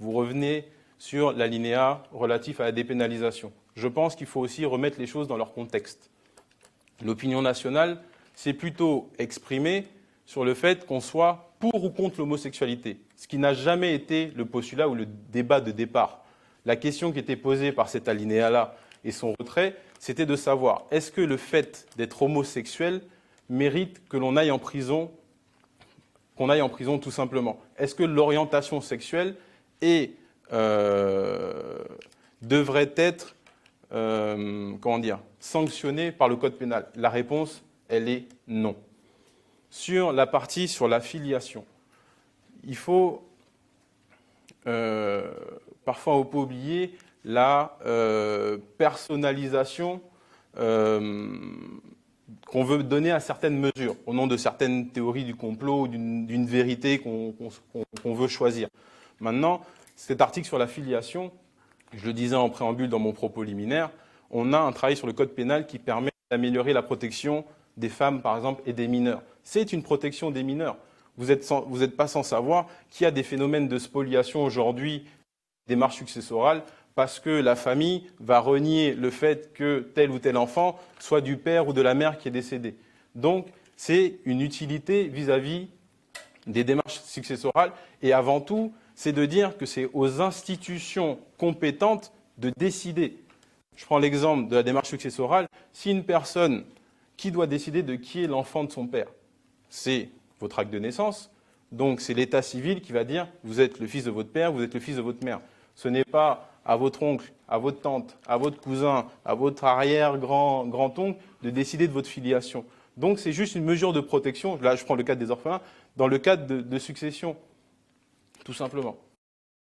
vous revenez sur l'alinéa relatif à la dépénalisation. Je pense qu'il faut aussi remettre les choses dans leur contexte. L'opinion nationale s'est plutôt exprimée sur le fait qu'on soit pour ou contre l'homosexualité, ce qui n'a jamais été le postulat ou le débat de départ. La question qui était posée par cet alinéa-là et son retrait, c'était de savoir, est-ce que le fait d'être homosexuel mérite que l'on aille en prison, qu'on aille en prison tout simplement? Est-ce que l'orientation sexuelle devrait être sanctionnée par le code pénal? La réponse, elle est non. Sur la partie sur la filiation, il faut parfois pas oublier la personnalisation qu'on veut donner à certaines mesures, au nom de certaines théories du complot ou d'une vérité qu'on veut choisir. Maintenant, cet article sur la filiation, je le disais en préambule dans mon propos liminaire, on a un travail sur le code pénal qui permet d'améliorer la protection des femmes, par exemple, et des mineurs. C'est une protection des mineurs. Vous n'êtes pas sans savoir qu'il y a des phénomènes de spoliation aujourd'hui des démarches successorales parce que la famille va renier le fait que tel ou tel enfant soit du père ou de la mère qui est décédé. Donc, c'est une utilité vis-à-vis des démarches successorales. Et avant tout, c'est de dire que c'est aux institutions compétentes de décider. Je prends l'exemple de la démarche successorale. Si une personne qui doit décider de qui est l'enfant de son père, c'est votre acte de naissance. Donc, c'est l'état civil qui va dire vous êtes le fils de votre père, vous êtes le fils de votre mère. Ce n'est pas à votre oncle, à votre tante, à votre cousin, à votre arrière-grand-oncle de décider de votre filiation. Donc, c'est juste une mesure de protection. Là, je prends le cadre des orphelins, dans le cadre de succession, tout simplement.